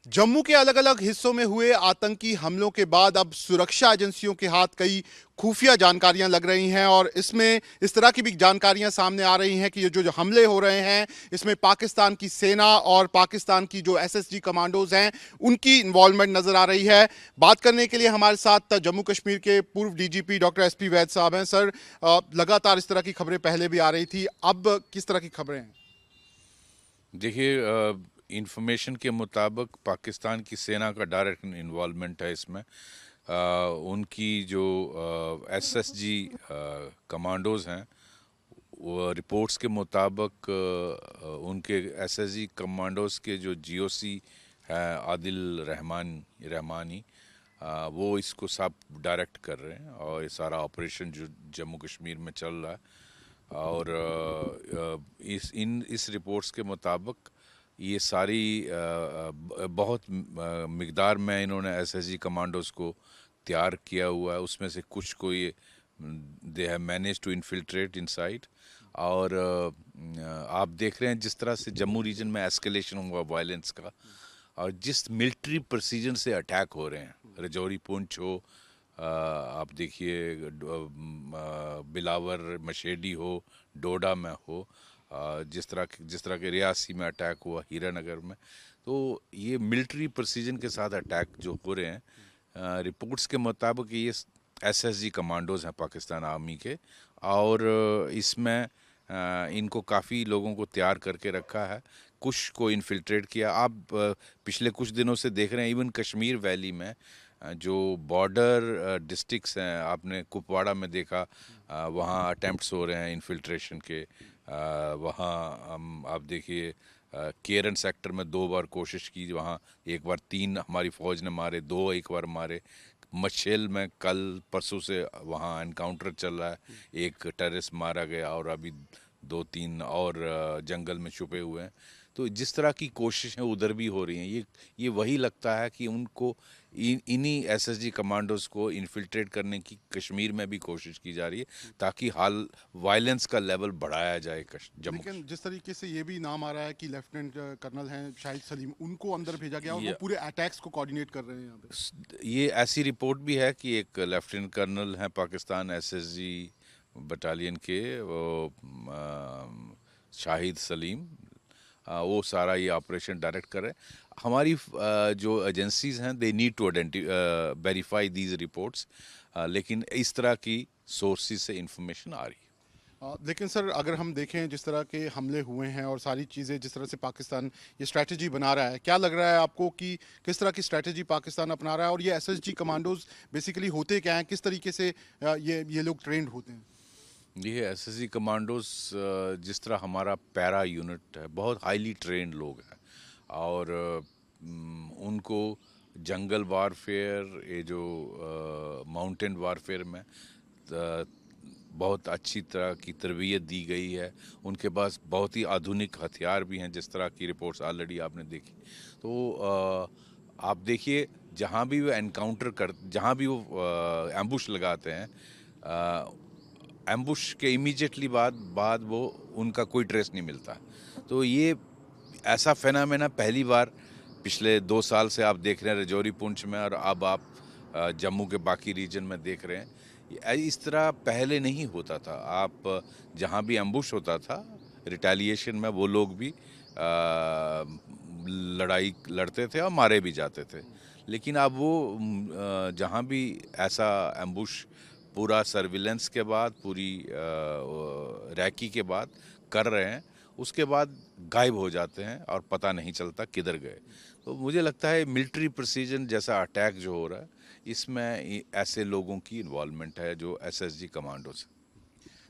जम्मू के अलग अलग हिस्सों में हुए आतंकी हमलों के बाद अब सुरक्षा एजेंसियों के हाथ कई खुफिया जानकारियां लग रही हैं और इसमें इस तरह की भी जानकारियां सामने आ रही हैं कि ये जो हमले हो रहे हैं इसमें पाकिस्तान की सेना और पाकिस्तान की जो एसएसजी कमांडोज हैं उनकी इन्वॉल्वमेंट नजर आ रही है। बात करने के लिए हमारे साथ जम्मू कश्मीर के पूर्व डीजीपी डॉक्टर एसपी वैद साहब हैं। सर, लगातार इस तरह की खबरें पहले भी आ रही थी, अब किस तरह की खबरें हैं? देखिए, इंफॉर्मेशन के मुताबिक पाकिस्तान की सेना का डायरेक्ट इन्वॉल्वमेंट है इसमें। उनकी जो एसएसजी कमांडोज हैं, वो रिपोर्ट्स के मुताबिक उनके एसएसजी कमांडोज के जो जीओसी है आदिल रहमानी, वो इसको सब डायरेक्ट कर रहे हैं और ये सारा ऑपरेशन जो जम्मू कश्मीर में चल रहा है। और इस रिपोर्ट्स के मुताबिक ये सारी बहुत मिकदार में इन्होंने एसएसजी कमांडोज को तैयार किया हुआ है। उसमें से कुछ को ये they have manage to infiltrate inside. और आप देख रहे हैं जिस तरह से जम्मू रीजन में एस्केलेशन हुआ वायलेंस का, और जिस मिलिट्री प्रिसीजन से अटैक हो रहे हैं, रजौरी पुंछ हो, आप देखिए बिलावर मशेडी हो, डोडा में हो, जिस तरह के रियासी में अटैक हुआ, हीरानगर में, तो ये मिलिट्री प्रिसीजन के साथ अटैक जो हो रहे हैं, रिपोर्ट्स के मुताबिक ये एसएसजी कमांडोज हैं पाकिस्तान आर्मी के। और इसमें इनको काफ़ी लोगों को तैयार करके रखा है, कुछ को इनफिल्ट्रेट किया। आप पिछले कुछ दिनों से देख रहे हैं इवन कश्मीर वैली में जो बॉर्डर डिस्ट्रिक्ट्स हैं, आपने कुपवाड़ा में देखा, वहाँ अटेम्प्ट्स हो रहे हैं इनफिल्ट्रेशन के। वहाँ आप देखिए केरन सेक्टर में 2 बार कोशिश की, वहाँ एक बार 3 हमारी फ़ौज ने मारे, 2 एक बार मारे। मशेल में कल परसों से वहाँ एनकाउंटर चल रहा है, एक टेररिस्ट मारा गया और अभी 2-3 और जंगल में छुपे हुए हैं। तो जिस तरह की कोशिशें उधर भी हो रही हैं, ये वही लगता है कि उनको इन्हीं एसएसजी कमांडोज को इन्फिल्ट्रेट करने की कश्मीर में भी कोशिश की जा रही है, ताकि हाल वायलेंस का लेवल बढ़ाया जाए जम्मू लेकिन कश्मीर। जिस तरीके से ये भी नाम आ रहा है कि लेफ्टिनेंट कर्नल हैं शाहिद सलीम, उनको अंदर भेजा गया और वो ये पूरे अटैक्स को कोऑर्डिनेट कर रहे हैं यहाँ पे। ये ऐसी रिपोर्ट भी है कि एक लेफ्टिनेंट कर्नल हैं पाकिस्तान एसएसजी बटालियन के, वो शाहिद सलीम, वो सारा ये ऑपरेशन डायरेक्ट कर रहे हैं। हमारी जो एजेंसीज हैं they need to verify these reports, लेकिन इस तरह की सोर्सेज से इंफॉर्मेशन आ रही है। लेकिन सर, अगर हम देखें जिस तरह के हमले हुए हैं और सारी चीज़ें जिस तरह से पाकिस्तान ये स्ट्रैटेजी बना रहा है, क्या लग रहा है आपको कि किस तरह की स्ट्रैटेजी पाकिस्तान अपना रहा है और ये एसएसजी कमांडोज बेसिकली होते क्या हैं, किस तरीके से ये लोग ट्रेंड होते हैं? ये एसएसजी कमांडोज जिस तरह हमारा पैरा यूनिट है, बहुत हाईली ट्रेंड लोग हैं। और उनको जंगल वारफेयर, ये जो माउंटेन वारफेयर में बहुत अच्छी तरह की तरबियत दी गई है। उनके पास बहुत ही आधुनिक हथियार भी हैं, जिस तरह की रिपोर्ट्स ऑलरेडी आपने देखी। तो आप देखिए, जहाँ भी वो एम्बुश लगाते हैं, एम्बुश के इमीडिएटली बाद वो उनका कोई ट्रेस नहीं मिलता। तो ये ऐसा फेनामेना पहली बार पिछले 2 साल से आप देख रहे हैं रजौरी पुंछ में, और अब आप जम्मू के बाकी रीजन में देख रहे हैं। इस तरह पहले नहीं होता था। आप जहाँ भी एम्बुश होता था, रिटेलिएशन में वो लोग भी लड़ाई लड़ते थे और मारे भी जाते थे। लेकिन अब वो जहाँ भी ऐसा एम्बुश पूरा सर्विलेंस के बाद, पूरी रैकी के बाद कर रहे हैं, उसके बाद गायब हो जाते हैं और पता नहीं चलता किधर गए। तो मुझे लगता है मिलिट्री प्रिसीजन जैसा अटैक जो हो रहा है, इसमें ऐसे लोगों की इन्वॉल्वमेंट है जो एसएसजी कमांडोज।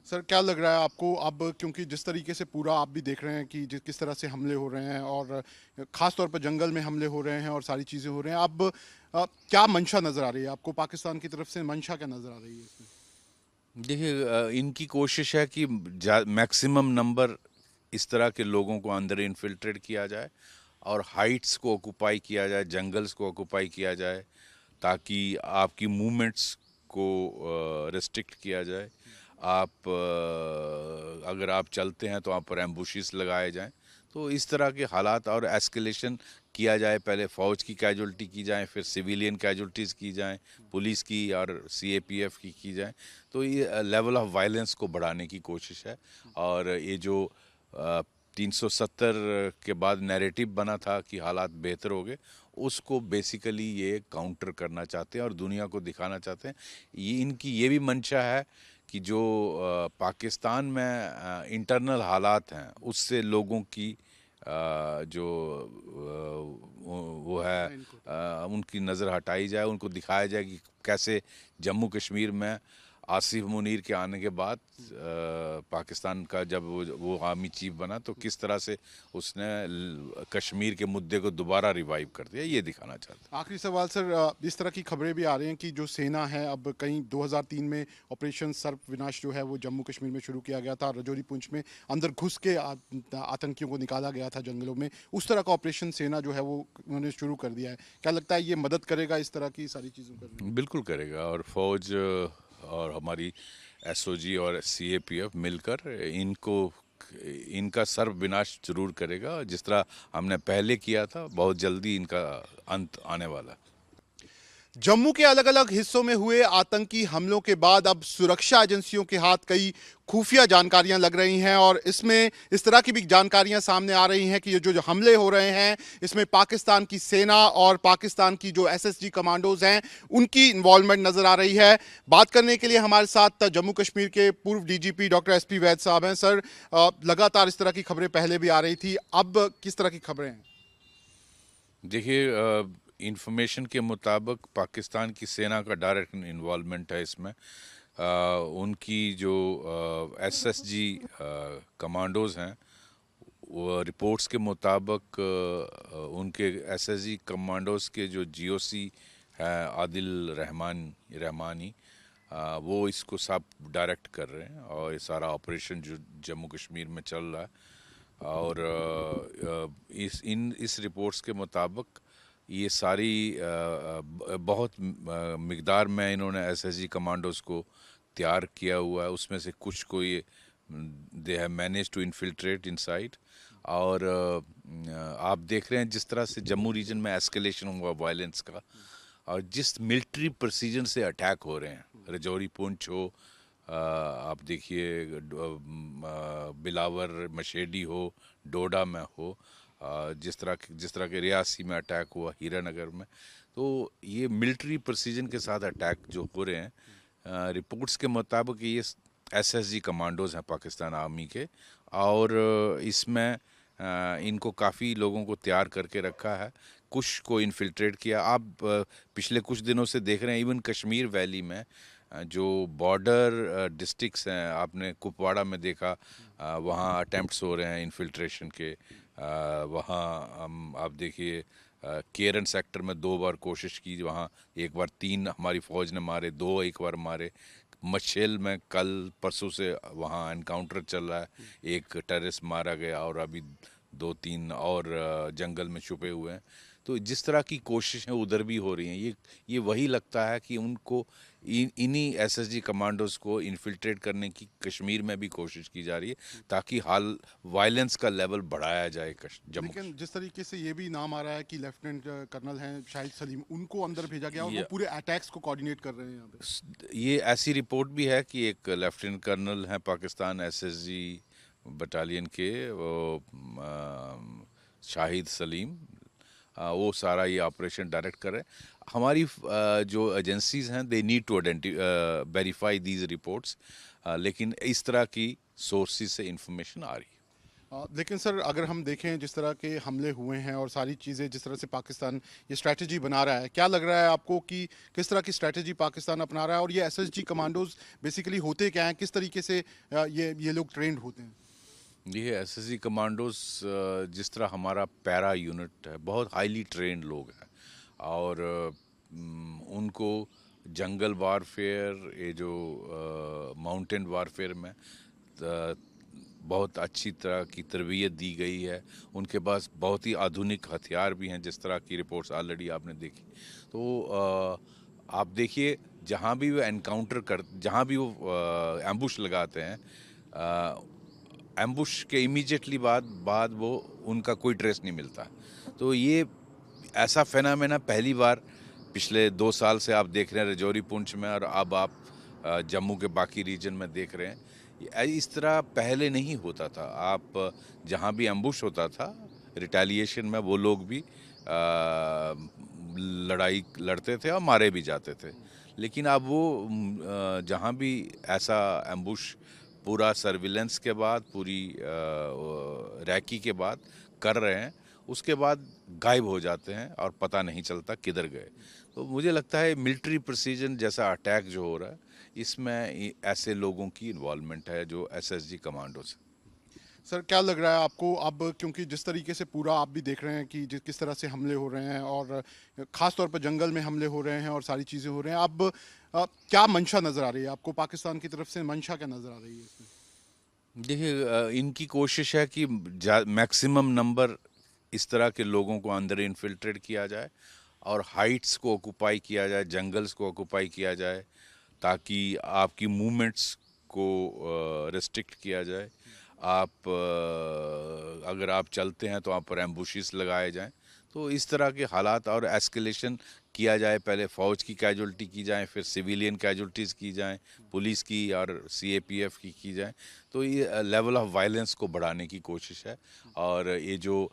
सर, क्या लग रहा है आपको अब, क्योंकि जिस तरीके से पूरा आप भी देख रहे हैं कि किस तरह से हमले हो रहे हैं और ख़ास तौर पर जंगल में हमले हो रहे हैं और सारी चीज़ें हो रहे हैं, अब क्या मंशा नज़र आ रही है आपको? पाकिस्तान की तरफ से मंशा क्या नज़र आ रही है इसमें? देखिए, इनकी कोशिश है कि मैक्सिमम नंबर इस तरह के लोगों को अंदर इन्फिल्ट्रेट किया जाए और हाइट्स को ऑक्युपाई किया जाए, जंगल्स को ऑक्युपाई किया जाए, ताकि आपकी मूवमेंट्स को रिस्ट्रिक्ट किया जाए। आप अगर आप चलते हैं तो आप पर एम्बुशेस लगाए जाएं। तो इस तरह के हालात और एस्केलेशन किया जाए, पहले फ़ौज की कैजुअल्टी की जाए, फिर सिविलियन कैजुअल्टीज़ की जाएँ, पुलिस की और सीएपीएफ की जाए। तो ये लेवल ऑफ वायलेंस को बढ़ाने की कोशिश है। और ये जो 370 के बाद नैरेटिव बना था कि हालात बेहतर हो गए, उसको बेसिकली ये काउंटर करना चाहते हैं और दुनिया को दिखाना चाहते हैं। ये इनकी ये भी मंशा है कि जो पाकिस्तान में इंटरनल हालात हैं, उससे लोगों की जो वो है उनकी नज़र हटाई जाए, उनको दिखाया जाए कि कैसे जम्मू कश्मीर में आसिफ मुनीर के आने के बाद पाकिस्तान का जब वो आर्मी चीफ बना तो किस तरह से उसने कश्मीर के मुद्दे को दोबारा रिवाइव कर दिया, ये दिखाना चाहते हैं। आखिरी सवाल सर, इस तरह की खबरें भी आ रही हैं कि जो सेना है, अब कहीं 2003 में ऑपरेशन सर्प विनाश जो है वो जम्मू कश्मीर में शुरू किया गया था, रजौरी पुंछ में अंदर घुस के आतंकियों को निकाला गया था जंगलों में, उस तरह का ऑपरेशन सेना जो है वो उन्होंने शुरू कर दिया है। क्या लगता है ये मदद करेगा इस तरह की सारी चीज़ों करने में? बिल्कुल करेगा। और फौज और हमारी एसओजी और सीएपीएफ मिलकर इनका सर्वविनाश जरूर करेगा। जिस तरह हमने पहले किया था, बहुत जल्दी इनका अंत आने वाला है। जम्मू के अलग अलग हिस्सों में हुए आतंकी हमलों के बाद अब सुरक्षा एजेंसियों के हाथ कई खुफिया जानकारियां लग रही हैं और इसमें इस तरह की भी जानकारियां सामने आ रही हैं कि ये जो हमले हो रहे हैं इसमें पाकिस्तान की सेना और पाकिस्तान की जो एसएसजी कमांडोज हैं उनकी इन्वॉल्वमेंट नजर आ रही है। बात करने के लिए हमारे साथ जम्मू कश्मीर के पूर्व डीजीपी डॉक्टर एसपी वैद साहब हैं। सर, लगातार इस तरह की खबरें पहले भी आ रही थी, अब किस तरह की खबरें हैं? देखिए, इंफॉर्मेशन के मुताबिक पाकिस्तान की सेना का डायरेक्ट इन्वॉल्वमेंट है इसमें। उनकी जो एसएसजी कमांडोज हैं, वो रिपोर्ट्स के मुताबिक उनके एसएसजी कमांडोज के जो जीओसी है आदिल रहमानी, वो इसको सब डायरेक्ट कर रहे हैं और ये सारा ऑपरेशन जो जम्मू कश्मीर में चल रहा है। और इस रिपोर्ट्स के मुताबिक ये सारी बहुत मिकदार में इन्होंने एसएसजी कमांडोज को तैयार किया हुआ है। उसमें से कुछ को ये they have manage to infiltrate inside. और आप देख रहे हैं जिस तरह से जम्मू रीजन में एस्केलेशन हुआ वायलेंस का, और जिस मिलिट्री प्रिसीजन से अटैक हो रहे हैं, रजौरी पुंछ हो, आप देखिए बिलावर मशेडी हो, डोडा में हो, जिस तरह के रियासी में अटैक हुआ, हीरानगर में, तो ये मिलिट्री प्रिसीजन के साथ अटैक जो हो रहे हैं, रिपोर्ट्स के मुताबिक ये एसएसजी कमांडोज हैं पाकिस्तान आर्मी के। और इसमें इनको काफ़ी लोगों को तैयार करके रखा है, कुछ को इनफिल्ट्रेट किया। आप पिछले कुछ दिनों से देख रहे हैं इवन कश्मीर वैली में जो बॉर्डर डिस्ट्रिक्ट्स हैं, आपने कुपवाड़ा में देखा, वहाँ अटेम्प्ट्स हो रहे हैं इनफिल्ट्रेशन के। वहाँ आप देखिए केरन सेक्टर में 2 बार कोशिश की, वहाँ एक बार 3 हमारी फ़ौज ने मारे, 2 एक बार मारे। मशेल में कल परसों से वहाँ एनकाउंटर चल रहा है, एक टेररिस्ट मारा गया और अभी 2-3 और जंगल में छुपे हुए हैं। तो जिस तरह की कोशिशें उधर भी हो रही हैं, ये वही लगता है कि उनको इन्हीं एसएसजी कमांडोज को इन्फिल्ट्रेट करने की कश्मीर में भी कोशिश की जा रही है, ताकि हाल वायलेंस का लेवल बढ़ाया जाए जम्मू। लेकिन जिस तरीके से ये भी नाम आ रहा है कि लेफ्टिनेंट कर्नल हैं शाहिद सलीम, उनको अंदर भेजा गया और वो पूरे अटैक्स को कोऑर्डिनेट कर रहे हैं यहाँ पे। ये ऐसी रिपोर्ट भी है कि एक लेफ्टिनेंट कर्नल हैं पाकिस्तान एसएसजी बटालियन के, वो शाहिद सलीम, वो सारा ये ऑपरेशन डायरेक्ट कर रहे हैं। हमारी जो एजेंसीज हैं they need to verify these reports, लेकिन इस तरह की सोर्सेज से इंफॉर्मेशन आ रही है। लेकिन सर, अगर हम देखें जिस तरह के हमले हुए हैं और सारी चीज़ें जिस तरह से पाकिस्तान ये स्ट्रैटेजी बना रहा है, क्या लग रहा है आपको कि किस तरह की स्ट्रैटेजी पाकिस्तान अपना रहा है और ये एसएसजी कमांडोज बेसिकली होते क्या हैं, किस तरीके से ये लोग ट्रेंड होते हैं? ये एसएसजी कमांडोज जिस तरह हमारा पैरा यूनिट है, बहुत हाईली ट्रेंड लोग हैं और उनको जंगल वारफेयर, ये जो माउंटेन वारफेयर में बहुत अच्छी तरह की तरबियत दी गई है। उनके पास बहुत ही आधुनिक हथियार भी हैं, जिस तरह की रिपोर्ट्स ऑलरेडी आपने देखी। तो आप देखिए जहाँ भी वो एम्बुश लगाते हैं, एम्बुश के इमीडिएटली बाद वो उनका कोई ट्रेस नहीं मिलता। तो ये ऐसा फेनामेना पहली बार पिछले 2 साल से आप देख रहे हैं रजौरी पुंछ में, और अब आप जम्मू के बाकी रीजन में देख रहे हैं। इस तरह पहले नहीं होता था। आप जहाँ भी एम्बुश होता था रिटेलिएशन में, वो लोग भी लड़ाई लड़ते थे और मारे भी जाते थे। लेकिन अब वो जहाँ भी ऐसा एम्बुश पूरा सर्विलेंस के बाद, पूरी रैकी के बाद कर रहे हैं, उसके बाद गायब हो जाते हैं और पता नहीं चलता किधर गए। तो मुझे लगता है मिलिट्री प्रिसीजन जैसा अटैक जो हो रहा है, इसमें ऐसे लोगों की इन्वॉल्वमेंट है जो एसएसजी कमांडोज। सर क्या लग रहा है आपको अब, क्योंकि जिस तरीके से पूरा आप भी देख रहे हैं कि किस तरह से हमले हो रहे हैं और ख़ास तौर पर जंगल में हमले हो रहे हैं और सारी चीज़ें हो रहे हैं, अब क्या मंशा नज़र आ रही है आपको? पाकिस्तान की तरफ से मंशा क्या नज़र आ रही है इसमें? देखिए, इनकी कोशिश है कि मैक्सिमम नंबर इस तरह के लोगों को अंदर इन्फिल्ट्रेट किया जाए और हाइट्स को ऑक्युपाई किया जाए, जंगल्स को ऑक्युपाई किया जाए, ताकि आपकी मूवमेंट्स को रिस्ट्रिक्ट किया जाए। आप अगर आप चलते हैं तो आप पर एम्बुशेस लगाए जाएं। तो इस तरह के हालात और एस्केलेशन किया जाए। पहले फ़ौज की कैजुअल्टी की जाए, फिर सिविलियन कैजुअल्टीज़ की जाएं, पुलिस की और सीएपीएफ की जाए। तो ये लेवल ऑफ वायलेंस को बढ़ाने की कोशिश है। और ये जो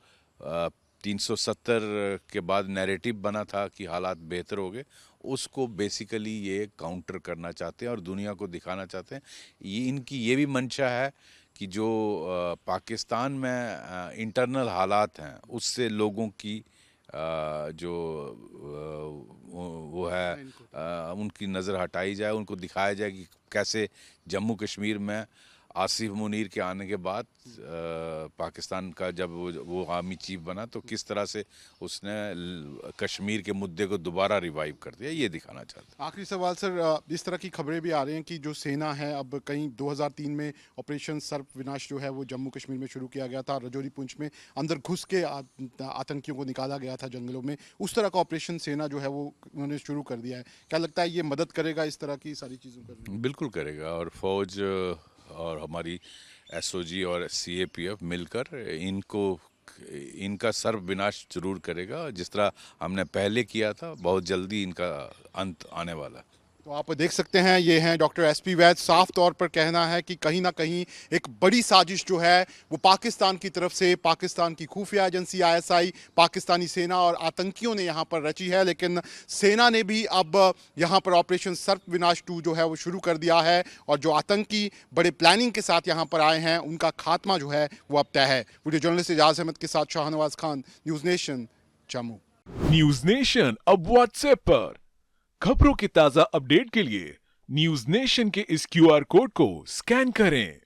370 के बाद नैरेटिव बना था कि हालात बेहतर हो गए, उसको बेसिकली ये काउंटर करना चाहते हैं और दुनिया को दिखाना चाहते हैं। ये इनकी ये भी मंशा है कि जो पाकिस्तान में इंटरनल हालात हैं, उससे लोगों की जो वो है उनकी नज़र हटाई जाए, उनको दिखाया जाए कि कैसे जम्मू कश्मीर में आसिफ मुनीर के आने के बाद पाकिस्तान का जब वो आर्मी चीफ बना, तो किस तरह से उसने कश्मीर के मुद्दे को दोबारा रिवाइव कर दिया, ये दिखाना चाहते हैं। आखिरी सवाल सर, इस तरह की खबरें भी आ रही हैं कि जो सेना है, अब कहीं 2003 में ऑपरेशन सर्प विनाश जो है वो जम्मू कश्मीर में शुरू किया गया था, रजौरी पुंछ में अंदर घुस के आतंकियों को निकाला गया था जंगलों में, उस तरह का ऑपरेशन सेना जो है वो उन्होंने शुरू कर दिया है। क्या लगता है ये मदद करेगा इस तरह की सारी चीज़ों करने में? बिल्कुल करेगा, और फौज और हमारी एसओजी और सीएपीएफ मिलकर इनका सर्वविनाश जरूर करेगा। जिस तरह हमने पहले किया था, बहुत जल्दी इनका अंत आने वाला है। तो आप देख सकते हैं, ये हैं डॉक्टर एसपी वैद। साफ तौर पर कहना है कि कहीं ना कहीं एक बड़ी साजिश जो है वो पाकिस्तान की तरफ से, पाकिस्तान की खुफिया एजेंसी आईएसआई, पाकिस्तानी सेना और आतंकियों ने यहाँ पर रची है। लेकिन सेना ने भी अब यहाँ पर ऑपरेशन सर्प विनाश 2 जो है वो शुरू कर दिया है, और जो आतंकी बड़े प्लानिंग के साथ यहाँ पर आए हैं, उनका खात्मा जो है वो अब तय है। वीडियो जर्नलिस्ट एजाज अहमद के साथ Shahnawaz Khan, news nation, Jammu. News nation अब व्हाट्सएप पर खबरों के ताजा अपडेट के लिए न्यूज नेशन के इस क्यूआर कोड को स्कैन करें